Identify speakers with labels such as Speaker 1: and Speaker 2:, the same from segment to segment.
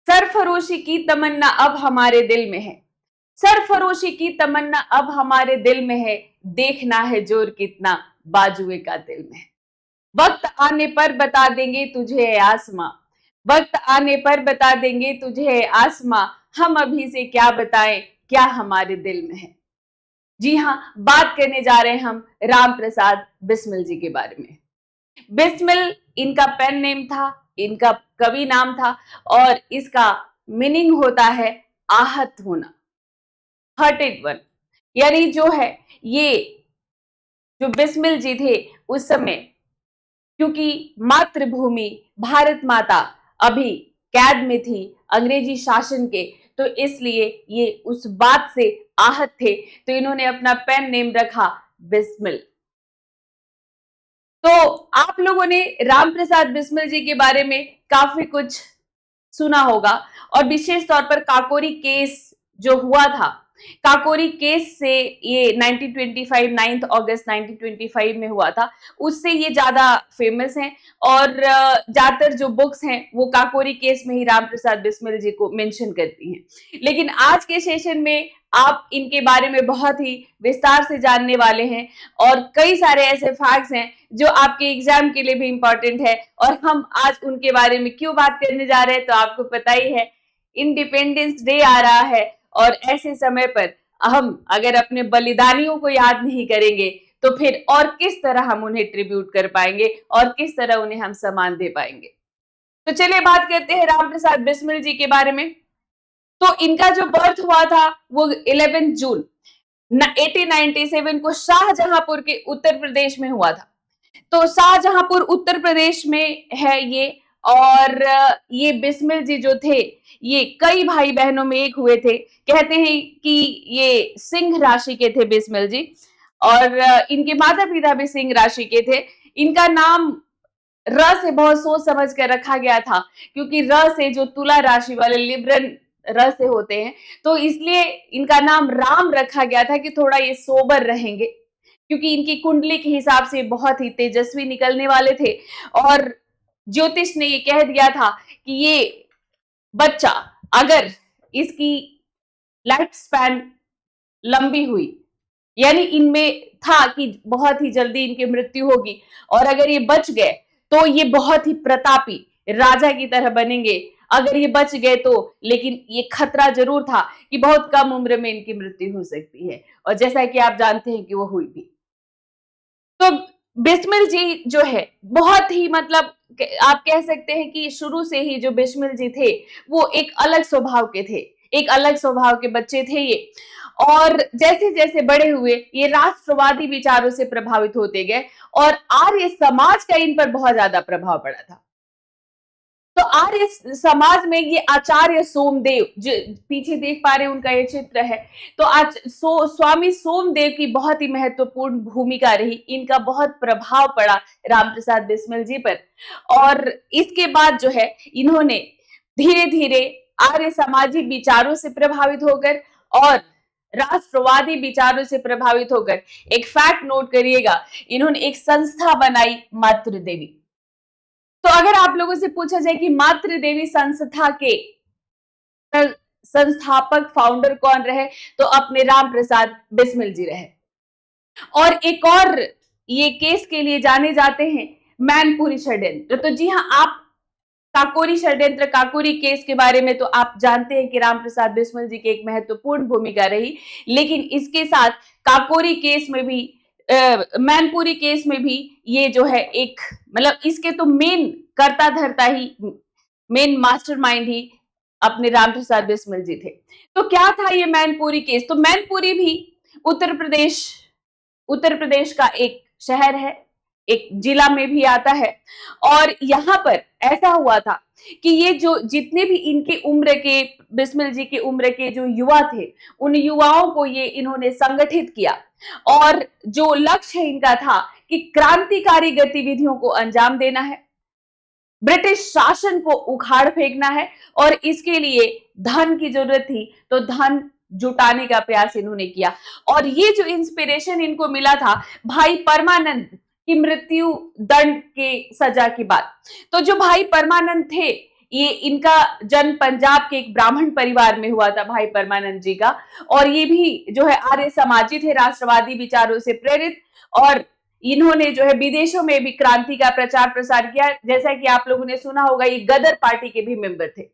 Speaker 1: सरफरोशी की तमन्ना अब हमारे दिल में है, सरफरोशी की तमन्ना अब हमारे दिल में है, देखना है जोर कितना बाजुए का दिल में है। वक्त आने पर बता देंगे तुझे है आसमां, वक्त आने पर बता देंगे तुझे है आसमां, हम अभी से क्या बताएं क्या हमारे दिल में है। जी हाँ, बात करने जा रहे हैं हम राम प्रसाद बिस्मिल जी के बारे में। बिस्मिल इनका पेन नेम था, इनका कवि नाम था और इसका मीनिंग होता है आहत होना, हर्टेड वन। यानी जो है ये जो बिस्मिल जी थे उस समय, क्योंकि मातृभूमि भारत माता अभी कैद में थी अंग्रेजी शासन के, तो इसलिए ये उस बात से आहत थे, तो इन्होंने अपना पेन नेम रखा बिस्मिल। तो आप लोगों ने राम प्रसाद बिस्मिल जी के बारे में काफी कुछ सुना होगा और विशेष तौर पर काकोरी केस जो हुआ था, काकोरी केस से ये 1925 9 अगस्त 1925 में हुआ था, उससे ये ज्यादा फेमस हैं और ज्यादातर जो बुक्स हैं वो काकोरी केस में ही राम प्रसाद बिस्मिल जी को मेंशन करती हैं। लेकिन आज के सेशन में आप इनके बारे में बहुत ही विस्तार से जानने वाले हैं और कई सारे ऐसे फैक्ट्स हैं जो आपके एग्जाम के लिए भी इंपॉर्टेंट है और हम आज उनके बारे में क्यों बात करने जा रहे हैं तो आपको पता ही है, इंडिपेंडेंस डे आ रहा है और ऐसे समय पर हम अगर अपने बलिदानियों को याद नहीं करेंगे तो फिर और किस तरह हम उन्हें ट्रिब्यूट कर पाएंगे और किस तरह उन्हें हम सम्मान दे पाएंगे। तो चलिए बात करते हैं राम प्रसाद बिस्मिल जी के बारे में। तो इनका जो बर्थ हुआ था वो 11 जून 1897 को शाहजहांपुर के उत्तर प्रदेश में हुआ था। तो शाहजहांपुर उत्तर प्रदेश में है ये, और ये बिस्मिल जी जो थे ये कई भाई बहनों में एक हुए थे। कहते हैं कि ये सिंह राशि के थे बिस्मिल जी और इनके माता पिता भी सिंह राशि के थे। इनका नाम र से बहुत सोच समझ कर रखा गया था, क्योंकि र से जो तुला राशि वाले लिब्रन र से होते हैं, तो इसलिए इनका नाम राम रखा गया था कि थोड़ा ये सोबर रहेंगे, क्योंकि इनकी कुंडली के हिसाब से बहुत ही तेजस्वी निकलने वाले थे और ज्योतिष ने ये कह दिया था कि ये बच्चा अगर इसकी लाइफ स्पैन लंबी हुई, यानी इनमें था कि बहुत ही जल्दी इनकी मृत्यु होगी और अगर ये बच गए तो ये बहुत ही प्रतापी राजा की तरह बनेंगे, अगर ये बच गए तो, लेकिन ये खतरा जरूर था कि बहुत कम उम्र में इनकी मृत्यु हो सकती है और जैसा कि आप जानते हैं कि वो हुई भी। तो बिस्मिल जी जो है बहुत ही मतलब आप कह सकते हैं कि शुरू से ही जो बिस्मिल जी थे वो एक अलग स्वभाव के थे, एक अलग स्वभाव के बच्चे थे ये। और जैसे जैसे बड़े हुए ये राष्ट्रवादी विचारों से प्रभावित होते गए और आर्य समाज का इन पर बहुत ज्यादा प्रभाव पड़ा था। तो आर्य समाज में ये आचार्य सोमदेव, जो पीछे देख पा रहे हैं उनका ये चित्र है, तो आज स्वामी सोमदेव की बहुत ही महत्वपूर्ण भूमिका रही, इनका बहुत प्रभाव पड़ा रामप्रसाद बिस्मिल जी पर। और इसके बाद जो है इन्होंने धीरे धीरे आर्य सामाजिक विचारों से प्रभावित होकर और राष्ट्रवादी विचारों से प्रभावित होकर, एक फैक्ट नोट करिएगा, इन्होंने एक संस्था बनाई मातृदेवी। तो अगर आप लोगों से पूछा जाए कि मातृदेवी संस्था के संस्थापक फाउंडर कौन रहे, तो अपने राम प्रसाद बिस्मिल जी रहे। और एक और ये केस के लिए जाने जाते हैं मैनपुरी षड्यंत्र। तो जी हाँ, आप काकोरी षड्यंत्र, काकोरी केस के बारे में तो आप जानते हैं कि राम प्रसाद बिस्मिल जी की एक महत्वपूर्ण भूमिका रही, लेकिन इसके साथ काकोरी केस में भी मैनपुरी केस में भी ये जो है एक मतलब इसके तो मेन कर्ता धर्ता ही, मेन मास्टरमाइंड ही अपने राम प्रसाद बिस्मिल जी थे। तो क्या था ये मैनपुरी केस? तो मैनपुरी भी उत्तर प्रदेश का एक शहर है, एक जिला में भी आता है और यहाँ पर ऐसा हुआ था कि ये जो जितने भी इनके उम्र के, बिस्मिल जी के उम्र के जो युवा थे, उन युवाओं को ये इन्होंने संगठित किया और जो लक्ष्य इनका था कि क्रांतिकारी गतिविधियों को अंजाम देना है, ब्रिटिश शासन को उखाड़ फेंकना है और इसके लिए धन की जरूरत थी, तो धन जुटाने का प्रयास इन्होंने किया। और ये जो इंस्पिरेशन इनको मिला था भाई परमानंद की मृत्यु दंड के सजा के बाद। तो जो भाई परमानंद थे ये इनका जन्म पंजाब के एक ब्राह्मण परिवार में हुआ था, भाई परमानंद जी का। और ये भी जो है आर्य समाजी थे, राष्ट्रवादी विचारों से प्रेरित, और इन्होंने जो है विदेशों में भी क्रांति का प्रचार प्रसार किया। जैसा कि आप लोगों ने सुना होगा, ये गदर पार्टी के भी मेंबर थे।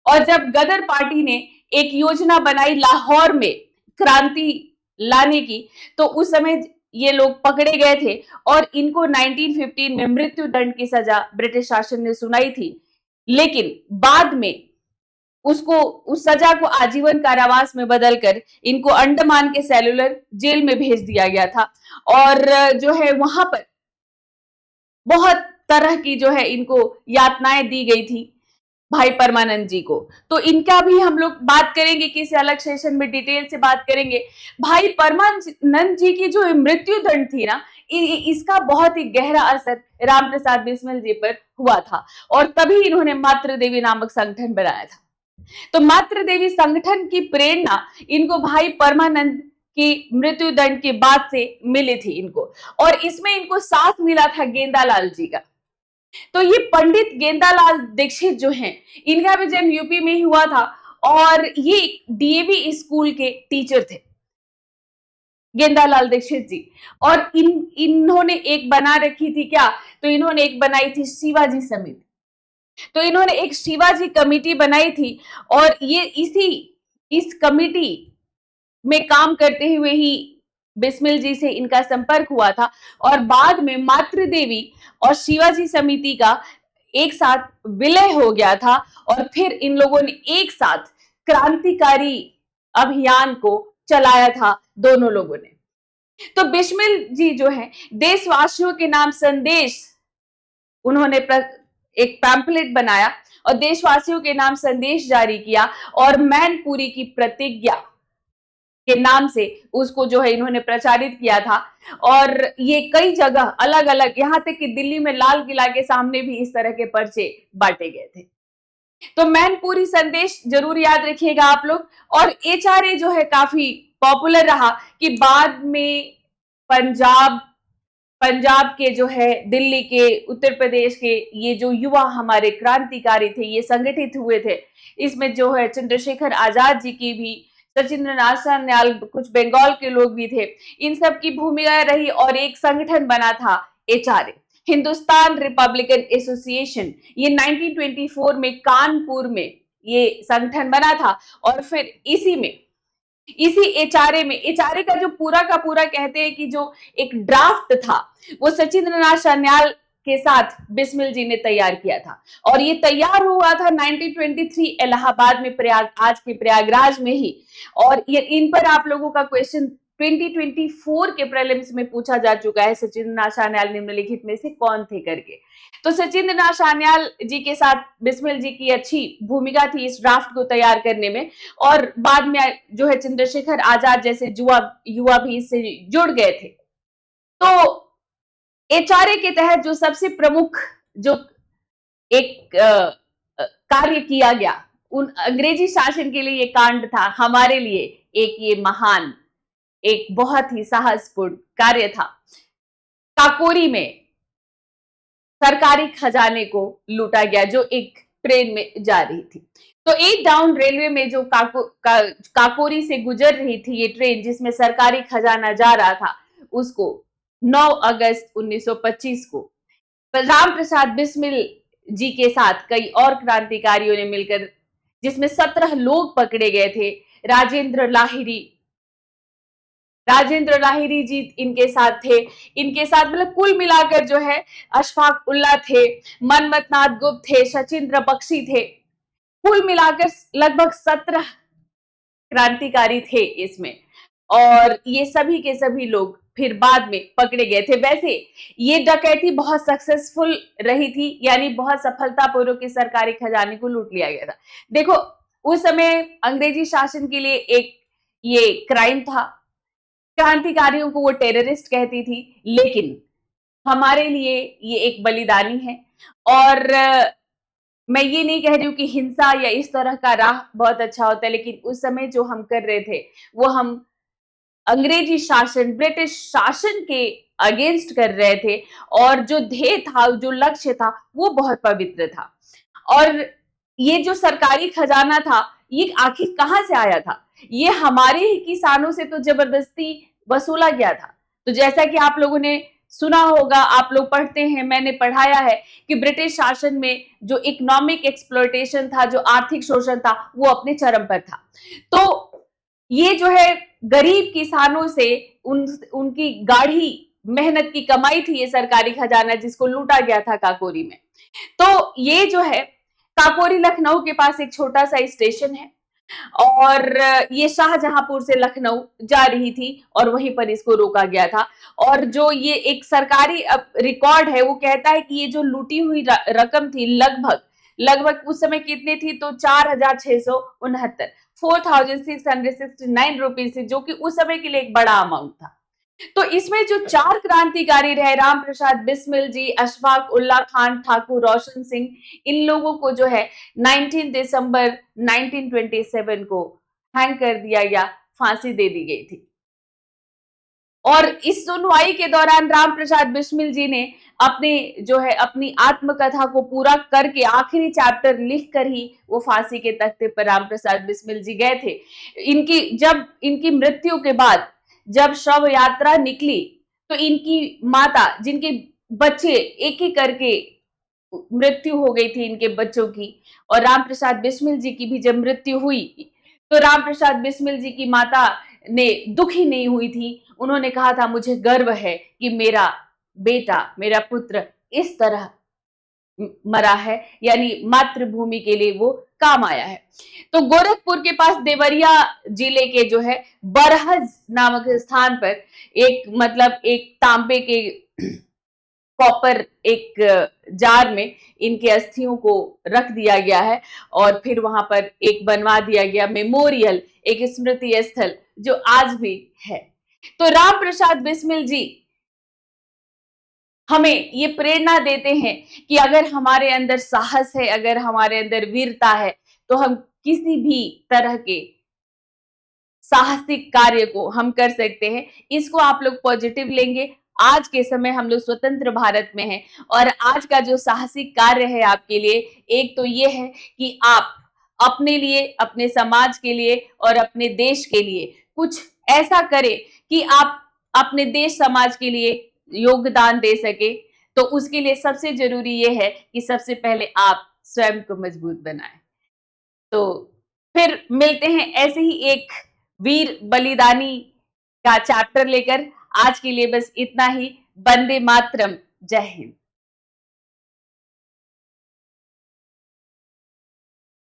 Speaker 1: और जब गदर पार्टी ने एक योजना बनाई लाहौर में क्रांति लाने की, तो उस समय ये लोग पकड़े गए थे और इनको 1915 में मृत्यु दंड की सजा ब्रिटिश शासन ने सुनाई थी। लेकिन बाद में उसको, उस सजा को आजीवन कारावास में बदलकर इनको अंडमान के सेलुलर जेल में भेज दिया गया था। और जो है वहां पर बहुत तरह की जो है इनको यातनाएं दी गई थी भाई परमानंद जी को। तो इनका भी हम लोग बात करेंगे, किसी अलग सेशन में डिटेल से बात करेंगे। भाई परमानंद जी की जो मृत्यु दंड थी ना, इसका बहुत ही गहरा असर राम प्रसाद बिस्मिल जी पर हुआ था, और तभी इन्होंने मातृ देवी नामक संगठन बनाया था। तो मातृ देवी संगठन की प्रेरणा इनको भाई परमानंद की मृत्यु दंड के बाद से मिली थी इनको, और इसमें इनको साथ मिला था गेंदालाल जी का। तो ये पंडित गेंदालाल दीक्षित जो हैं, इनका भी जन्म यूपी में ही हुआ था, और ये डीएवी स्कूल के टीचर थे गेंदालाल दीक्षित जी। और इन्होंने एक बना रखी थी क्या, तो इन्होंने एक बनाई थी शिवाजी समिति। तो इन्होंने एक शिवाजी कमेटी बनाई थी, और ये इस कमेटी में काम करते हुए ही बिस्मिल जी से इनका संपर्क हुआ था। और बाद में मातृ देवी और शिवाजी समिति का एक साथ विलय हो गया था, और फिर इन लोगों ने एक साथ क्रांतिकारी अभियान को चलाया था दोनों लोगों ने। तो बिस्मिल जी जो है देशवासियों के नाम संदेश, उन्होंने एक पैम्पलेट बनाया और देशवासियों के नाम संदेश जारी किया, और मैनपुरी की प्रतिज्ञा के नाम से उसको जो है इन्होंने प्रचारित किया था। और ये कई जगह अलग अलग, यहां तक कि दिल्ली में लाल किला के सामने भी इस तरह के पर्चे बांटे गए थे। तो मैनपुरी संदेश जरूर याद रखिएगा आप लोग। और एचआरए जो है काफी पॉपुलर रहा, कि बाद में पंजाब के जो है, दिल्ली के, उत्तर प्रदेश के ये जो युवा हमारे क्रांतिकारी थे, ये संगठित हुए थे। इसमें जो है चंद्रशेखर आजाद जी की भी, सचिंद्र नाथ सान्याल, कुछ बंगाल के लोग भी थे, इन सब की भूमिका रही। और एक संगठन बना था एचआरए, हिंदुस्तान रिपब्लिकन एसोसिएशन। ये 1924 में कानपुर में ये संगठन बना था। और फिर इसी एचआरए का जो पूरा का पूरा कहते हैं कि जो एक ड्राफ्ट था, वो सचिंद्र नाथ सान्याल के साथ बिस्मिल जी ने तैयार किया था। और ये तैयार हुआ था 1923 इलाहाबाद में, आज के प्रयागराज में ही। और ये इन पर आप लोगों का क्वेश्चन 2024 के प्रीलिम्स में पूछा जा चुका है, सचिंद्र नाथ सान्याल निम्नलिखित में से कौन थे करके। तो सचिंद्र नाथ सान्याल जी के साथ बिस्मिल जी की अच्छी भूमिका थी इस ड्राफ्ट को तैयार करने में। और बाद में जो है चंद्रशेखर आजाद जैसे युवा भी इससे जुड़ गए थे। तो एचआरए के तहत जो सबसे प्रमुख जो एक कार्य किया गया, उन अंग्रेजी शासन के लिए ये कांड था, हमारे लिए एक ये महान, एक बहुत ही साहसपूर्ण कार्य था। काकोरी में सरकारी खजाने को लूटा गया, जो एक ट्रेन में जा रही थी। तो 8 डाउन रेलवे में जो काकोरी से गुजर रही थी ये ट्रेन, जिसमें सरकारी खजाना जा रहा था, उसको 9 अगस्त 1925 को राम प्रसाद बिस्मिल जी के साथ कई और क्रांतिकारियों ने मिलकर, जिसमें 17 लोग पकड़े गए थे। राजेंद्र लाहिरी जी इनके साथ थे। इनके साथ मतलब कुल मिलाकर जो है अशफाक उल्ला थे, मनमथ नाथ गुप्त थे, सचिंद्र बख्शी थे। कुल मिलाकर लगभग 17 क्रांतिकारी थे इसमें। और ये सभी के सभी लोग फिर बाद में पकड़े गए थे। वैसे ये डकैती बहुत सक्सेसफुल रही थी, यानी बहुत सफलतापूर्वक इस सरकारी खजाने को लूट लिया गया था। देखो, उस समय अंग्रेजी शासन के लिए एक ये क्राइम था, क्रांतिकारियों को वो टेररिस्ट कहती थी, लेकिन हमारे लिए ये एक बलिदानी है। और मैं ये नहीं कह रही हूँ कि हिंसा या इस तरह का राह बहुत अच्छा होता है, लेकिन उस समय जो हम कर रहे थे वो हम अंग्रेजी शासन, ब्रिटिश शासन के अगेंस्ट कर रहे थे। और जो ध्येय था, जो लक्ष्य था, वो बहुत पवित्र था। और ये जो सरकारी खजाना था, ये आखिर कहां से आया था? ये हमारे ही किसानों से तो जबरदस्ती वसूला गया था। तो जैसा कि आप लोगों ने सुना होगा, आप लोग पढ़ते हैं, मैंने पढ़ाया है कि ब्रिटिश शासन में जो इकोनॉमिक एक्सप्लॉयटेशन था, जो आर्थिक शोषण था, वो अपने चरम पर था। तो ये जो है गरीब किसानों से उनकी गाढ़ी मेहनत की कमाई थी, ये सरकारी खजाना जिसको लूटा गया था काकोरी में। तो ये जो है काकोरी लखनऊ के पास एक छोटा सा स्टेशन है और ये शाहजहांपुर से लखनऊ जा रही थी और वहीं पर इसको रोका गया था। और जो ये एक सरकारी रिकॉर्ड है वो कहता है कि ये जो लूटी हुई रकम थी लगभग लगभग उस समय कितनी थी, तो 4,669 4,669 रुपीज थी, जो कि उस समय के लिए एक बड़ा अमाउंट था। तो इसमें जो 4 क्रांतिकारी रहे, राम प्रसाद बिस्मिल जी, अशफाक उल्ला खान ठाकुर, रोशन सिंह, इन लोगों को जो है 19 दिसंबर 1927 को हैंग कर दिया गया, फांसी दे दी गई थी। और इस सुनवाई के दौरान राम प्रसाद बिस्मिल जी ने अपनी आत्मकथा को पूरा करके आखिरी चैप्टर लिख कर ही वो फांसी के तख्ते पर राम प्रसाद बिस्मिल जी गए थे। इनकी मृत्यु के बाद जब शव यात्रा निकली तो इनकी माता, जिनके बच्चे एक एक करके मृत्यु हो गई थी इनके बच्चों की, और राम प्रसाद बिस्मिल जी की भी जब मृत्यु हुई तो राम प्रसाद बिस्मिल जी की माता ने दुखी नहीं हुई थी। उन्होंने कहा था, मुझे गर्व है कि मेरा बेटा, मेरा पुत्र इस तरह मरा है, यानी मातृभूमि के लिए वो काम आया है। तो गोरखपुर के पास देवरिया जिले के जो है बरहज नामक स्थान पर एक तांबे के कॉपर एक जार में इनके अस्थियों को रख दिया गया है और फिर वहां पर एक बनवा दिया गया मेमोरियल, एक स्मृति स्थल जो आज भी है। तो राम प्रसाद बिस्मिल जी हमें ये प्रेरणा देते हैं कि अगर हमारे अंदर साहस है, अगर हमारे अंदर वीरता है, तो हम किसी भी तरह के साहसिक कार्य को हम कर सकते हैं। इसको आप लोग पॉजिटिव लेंगे। आज के समय हम लोग स्वतंत्र भारत में हैं और आज का जो साहसिक कार्य है आपके लिए, एक तो ये है कि आप अपने लिए, अपने समाज के लिए और अपने देश के लिए कुछ ऐसा करें कि आप अपने देश समाज के लिए योगदान दे सके। तो उसके लिए सबसे जरूरी ये है कि सबसे पहले आप स्वयं को मजबूत बनाएं। तो फिर मिलते हैं ऐसे ही एक वीर बलिदानी का चैप्टर लेकर। आज के लिए बस इतना ही। वंदे मातरम। जय हिंद।